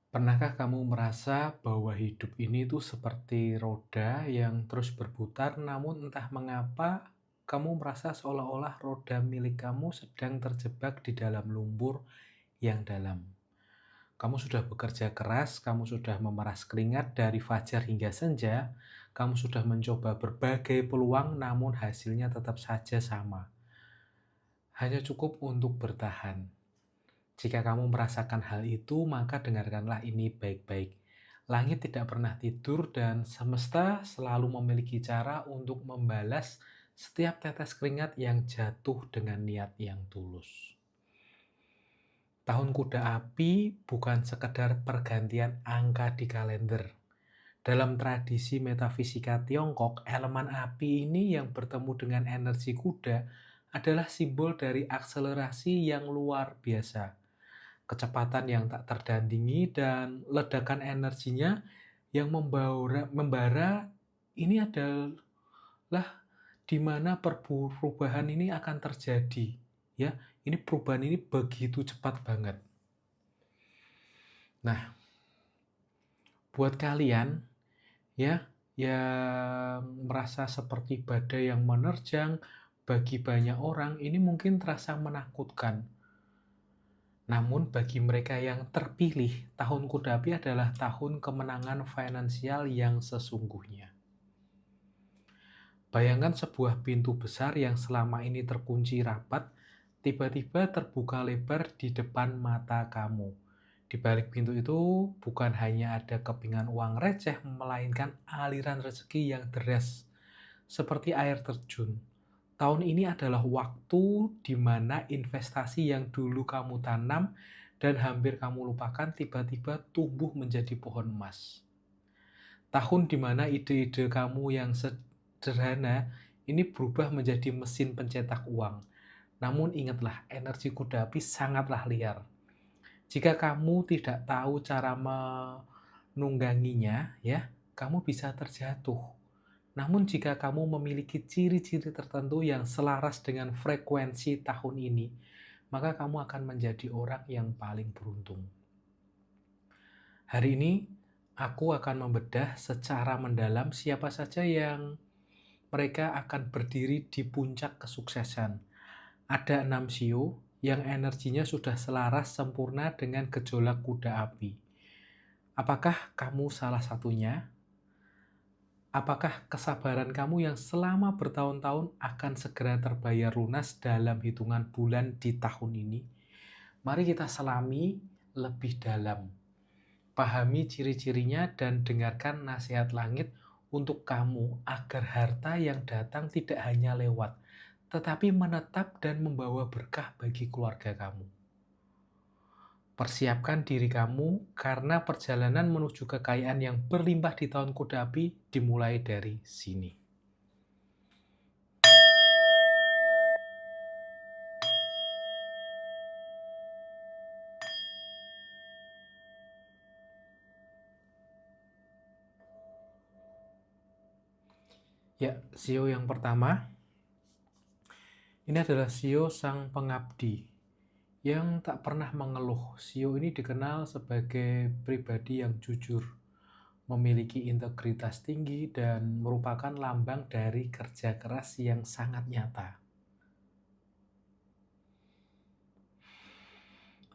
Pernahkah kamu merasa bahwa hidup ini tuh seperti roda yang terus berputar, namun entah mengapa kamu merasa seolah-olah roda milik kamu sedang terjebak di dalam lumpur yang dalam? Kamu sudah bekerja keras, kamu sudah memeras keringat dari fajar hingga senja, kamu sudah mencoba berbagai peluang, namun hasilnya tetap saja sama. Hanya cukup untuk bertahan. Jika kamu merasakan hal itu, maka dengarkanlah ini baik-baik. Langit tidak pernah tidur dan semesta selalu memiliki cara untuk membalas setiap tetes keringat yang jatuh dengan niat yang tulus. Tahun Kuda Api bukan sekedar pergantian angka di kalender. Dalam tradisi metafisika Tiongkok, elemen api ini yang bertemu dengan energi kuda adalah simbol dari akselerasi yang luar biasa, kecepatan yang tak tertandingi, dan ledakan energinya yang membara. Ini adalah di mana perubahan ini akan terjadi. Ya, ini perubahan ini begitu cepat banget. Nah, buat kalian ya yang merasa seperti badai yang menerjang, bagi banyak orang ini mungkin terasa menakutkan. Namun bagi mereka yang terpilih, tahun Kuda Api adalah tahun kemenangan finansial yang sesungguhnya. Bayangkan sebuah pintu besar yang selama ini terkunci rapat, tiba-tiba terbuka lebar di depan mata kamu. Di balik pintu itu bukan hanya ada kepingan uang receh, melainkan aliran rezeki yang deras, seperti air terjun. Tahun ini adalah waktu di mana investasi yang dulu kamu tanam dan hampir kamu lupakan tiba-tiba tumbuh menjadi pohon emas. Tahun di mana ide-ide kamu yang sederhana ini berubah menjadi mesin pencetak uang. Namun ingatlah, energi kuda api sangatlah liar. Jika kamu tidak tahu cara menungganginya, ya, kamu bisa terjatuh. Namun jika kamu memiliki ciri-ciri tertentu yang selaras dengan frekuensi tahun ini, maka kamu akan menjadi orang yang paling beruntung. Hari ini, aku akan membedah secara mendalam siapa saja yang mereka akan berdiri di puncak kesuksesan. Ada 6 sio yang energinya sudah selaras sempurna dengan gejolak kuda api. Apakah kamu salah satunya? Apakah kesabaran kamu yang selama bertahun-tahun akan segera terbayar lunas dalam hitungan bulan di tahun ini? Mari kita selami lebih dalam. Pahami ciri-cirinya dan dengarkan nasihat langit untuk kamu agar harta yang datang tidak hanya lewat, tetapi menetap dan membawa berkah bagi keluarga kamu. Persiapkan diri kamu karena perjalanan menuju kekayaan yang berlimpah di tahun kuda api dimulai dari sini. Ya, sio yang pertama ini adalah sio sang pengabdi yang tak pernah mengeluh. Sio ini dikenal sebagai pribadi yang jujur, memiliki integritas tinggi, dan merupakan lambang dari kerja keras yang sangat nyata.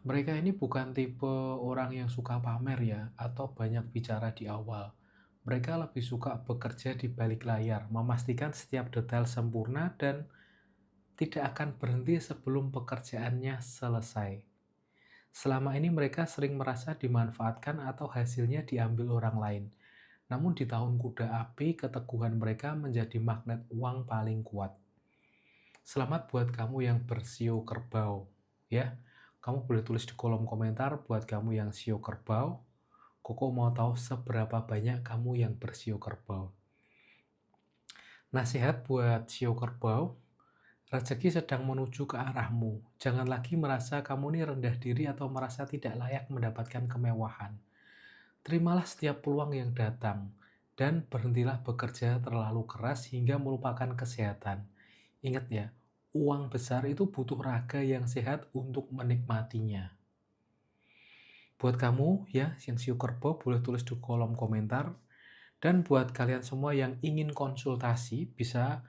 Mereka ini bukan tipe orang yang suka pamer ya, atau banyak bicara di awal. Mereka lebih suka bekerja di balik layar, memastikan setiap detail sempurna dan tidak akan berhenti sebelum pekerjaannya selesai. Selama ini mereka sering merasa dimanfaatkan atau hasilnya diambil orang lain. Namun di tahun kuda api, keteguhan mereka menjadi magnet uang paling kuat. Selamat buat kamu yang bersio kerbau, ya. Kamu boleh tulis di kolom komentar buat kamu yang sio kerbau. Koko mau tahu seberapa banyak kamu yang bersio kerbau. Nasihat buat sio kerbau, rezeki sedang menuju ke arahmu. Jangan lagi merasa kamu ini rendah diri atau merasa tidak layak mendapatkan kemewahan. Terimalah setiap peluang yang datang dan berhentilah bekerja terlalu keras hingga melupakan kesehatan. Ingat ya, uang besar itu butuh raga yang sehat untuk menikmatinya. Buat kamu ya yang Sio Kerbau boleh tulis di kolom komentar, dan buat kalian semua yang ingin konsultasi bisa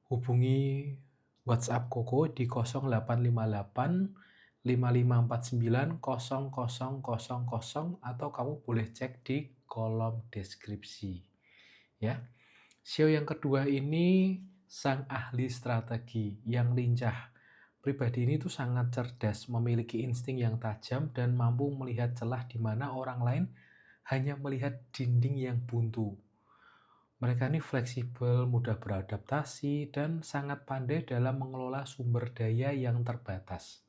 hubungi WhatsApp Koko di 0858 5549 0000, atau kamu boleh cek di kolom deskripsi ya. Sio yang kedua ini sang ahli strategi yang lincah. Pribadi ini tuh sangat cerdas, memiliki insting yang tajam dan mampu melihat celah di mana orang lain hanya melihat dinding yang buntu. Mereka ini fleksibel, mudah beradaptasi, dan sangat pandai dalam mengelola sumber daya yang terbatas.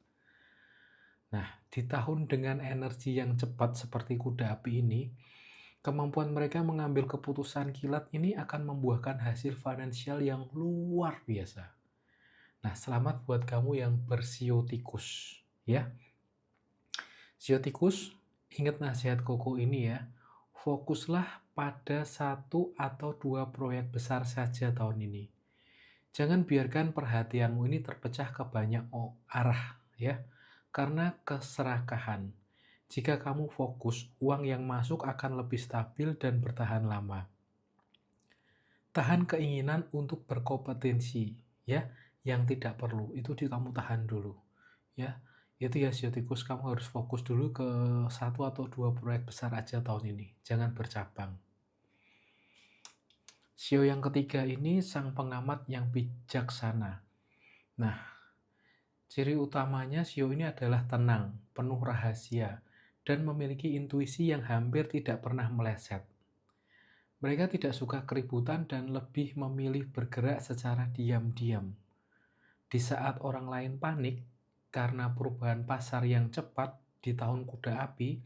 Nah, di tahun dengan energi yang cepat seperti kuda api ini, kemampuan mereka mengambil keputusan kilat ini akan membuahkan hasil finansial yang luar biasa. Nah, selamat buat kamu yang bersio tikus, ya. Sio tikus, ingat nasihat Koko ini ya. Fokuslah pada 1 atau 2 proyek besar saja tahun ini. Jangan biarkan perhatianmu ini terpecah ke banyak arah ya. Karena keserakahan. Jika kamu fokus, uang yang masuk akan lebih stabil dan bertahan lama. Tahan keinginan untuk berkompetensi ya, yang tidak perlu itu kamu tahan dulu ya. Itu ya Sio tikus, kamu harus fokus dulu ke 1 atau 2 proyek besar aja tahun ini. Jangan bercabang. Sio yang ketiga ini sang pengamat yang bijaksana. Nah, ciri utamanya Sio ini adalah tenang, penuh rahasia, dan memiliki intuisi yang hampir tidak pernah meleset. Mereka tidak suka keributan dan lebih memilih bergerak secara diam-diam. Di saat orang lain panik karena perubahan pasar yang cepat di tahun kuda api,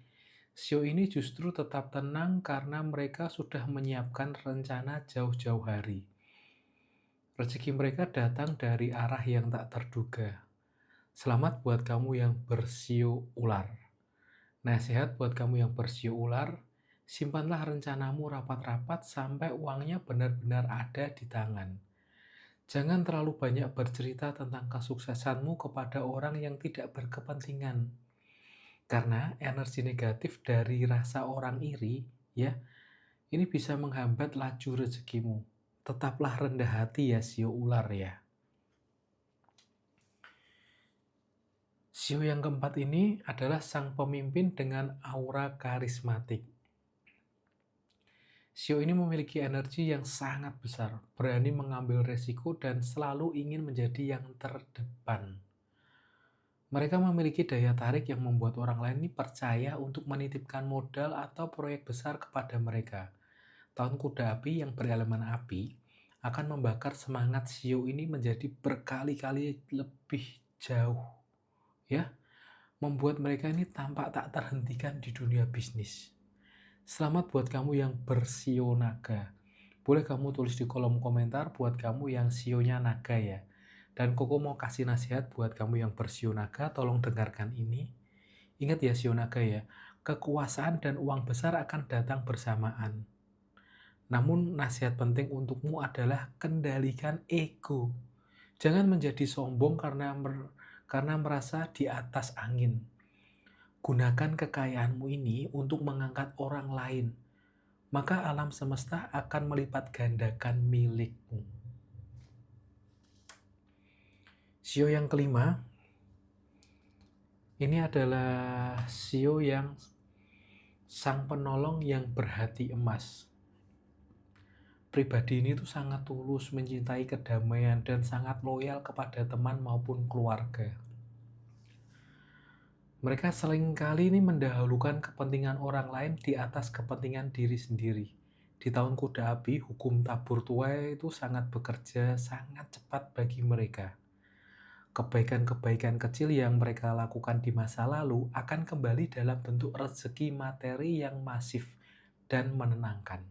Sio ini justru tetap tenang karena mereka sudah menyiapkan rencana jauh-jauh hari. Rezeki mereka datang dari arah yang tak terduga. Selamat buat kamu yang bersio ular. Nasihat buat kamu yang bersio ular, simpanlah rencanamu rapat-rapat sampai uangnya benar-benar ada di tangan. Jangan terlalu banyak bercerita tentang kesuksesanmu kepada orang yang tidak berkepentingan. Karena energi negatif dari rasa orang iri, ya, ini bisa menghambat laju rezekimu. Tetaplah rendah hati ya Sio ular ya. Sio yang keempat ini adalah sang pemimpin dengan aura karismatik. Sio ini memiliki energi yang sangat besar, berani mengambil resiko dan selalu ingin menjadi yang terdepan. Mereka memiliki daya tarik yang membuat orang lain ini percaya untuk menitipkan modal atau proyek besar kepada mereka. Tahun kuda api yang berelemen api akan membakar semangat Sio ini menjadi berkali-kali lebih jauh, ya, membuat mereka ini tampak tak terhentikan di dunia bisnis. Selamat buat kamu yang bersio naga. Boleh kamu tulis di kolom komentar buat kamu yang sionya naga ya. Dan Koko mau kasih nasihat buat kamu yang bersio naga, tolong dengarkan ini. Ingat ya sio naga ya, kekuasaan dan uang besar akan datang bersamaan. Namun nasihat penting untukmu adalah kendalikan ego. Jangan menjadi sombong karena merasa di atas angin. Gunakan kekayaanmu ini untuk mengangkat orang lain. Maka alam semesta akan melipat gandakan milikmu. Sio yang kelima, ini adalah Sio yang sang penolong yang berhati emas. Pribadi ini tuh sangat tulus, mencintai kedamaian, dan sangat loyal kepada teman maupun keluarga. Mereka seringkali ini mendahulukan kepentingan orang lain di atas kepentingan diri sendiri. Di tahun kuda api, hukum tabur tuai itu sangat bekerja, sangat cepat bagi mereka. Kebaikan-kebaikan kecil yang mereka lakukan di masa lalu akan kembali dalam bentuk rezeki materi yang masif dan menenangkan.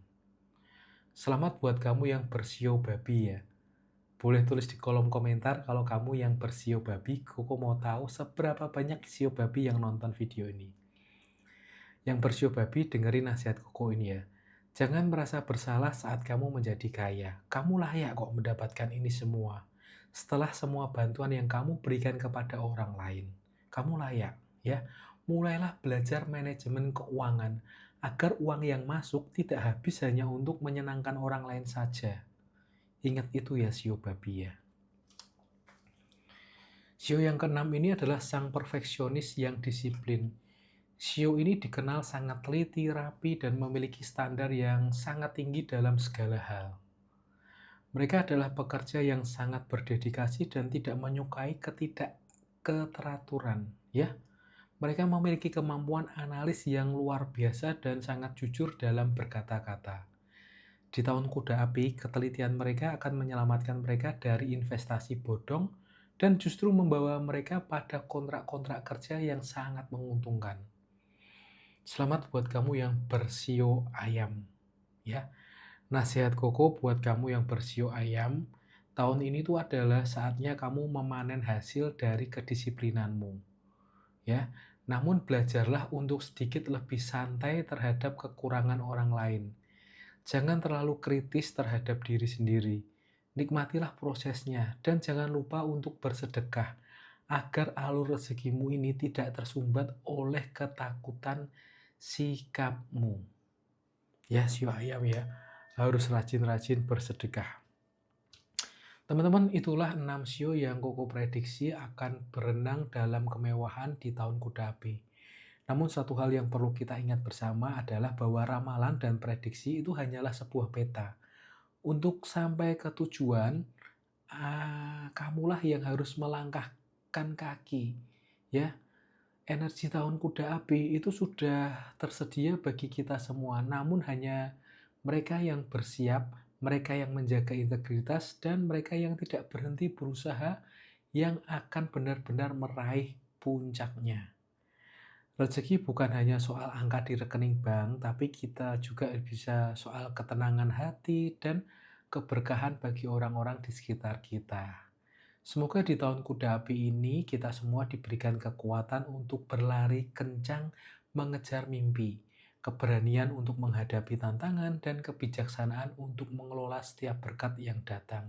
Selamat buat kamu yang bersio babi ya. Boleh tulis di kolom komentar kalau kamu yang bersio babi. Koko mau tahu seberapa banyak sio babi yang nonton video ini. Yang bersio babi, dengerin nasihat Koko ini ya. Jangan merasa bersalah saat kamu menjadi kaya. Kamu layak kok mendapatkan ini semua. Setelah semua bantuan yang kamu berikan kepada orang lain. Kamu layak ya. mulailah belajar manajemen keuangan agar uang yang masuk tidak habis hanya untuk menyenangkan orang lain saja. Ingat itu ya sio babi ya. Sio yang keenam ini adalah sang perfeksionis yang disiplin. Sio ini dikenal sangat teliti, rapi, dan memiliki standar yang sangat tinggi dalam segala hal. Mereka adalah pekerja yang sangat berdedikasi dan tidak menyukai ketidakteraturan, ya. Mereka memiliki kemampuan analis yang luar biasa dan sangat jujur dalam berkata-kata. Di tahun kuda api, ketelitian mereka akan menyelamatkan mereka dari investasi bodong dan justru membawa mereka pada kontrak-kontrak kerja yang sangat menguntungkan. Selamat buat kamu yang bersio ayam, ya. Nasihat Koko buat kamu yang bersio ayam, tahun ini tuh adalah saatnya kamu memanen hasil dari kedisiplinanmu, ya. Namun belajarlah untuk sedikit lebih santai terhadap kekurangan orang lain. Jangan terlalu kritis terhadap diri sendiri. Nikmatilah prosesnya dan jangan lupa untuk bersedekah agar alur rezekimu ini tidak tersumbat oleh ketakutan sikapmu. Ya, sio ayam ya, harus rajin-rajin bersedekah. Teman-teman, itulah 6 sio yang Koko prediksi akan berenang dalam kemewahan di tahun kuda api. Namun satu hal yang perlu kita ingat bersama adalah bahwa ramalan dan prediksi itu hanyalah sebuah peta. Untuk sampai ke tujuan, kamulah yang harus melangkahkan kaki. Ya, energi tahun kuda api itu sudah tersedia bagi kita semua, namun hanya mereka yang bersiap, mereka yang menjaga integritas, dan mereka yang tidak berhenti berusaha yang akan benar-benar meraih puncaknya. Rezeki bukan hanya soal angka di rekening bank, tapi kita juga bisa soal ketenangan hati dan keberkahan bagi orang-orang di sekitar kita. Semoga di tahun kuda api ini kita semua diberikan kekuatan untuk berlari kencang mengejar mimpi, keberanian untuk menghadapi tantangan, dan kebijaksanaan untuk mengelola setiap berkat yang datang.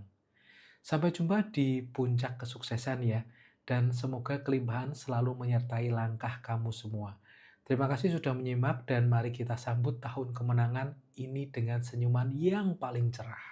Sampai jumpa di puncak kesuksesan ya, dan semoga kelimpahan selalu menyertai langkah kamu semua. Terima kasih sudah menyimak dan mari kita sambut tahun kemenangan ini dengan senyuman yang paling cerah.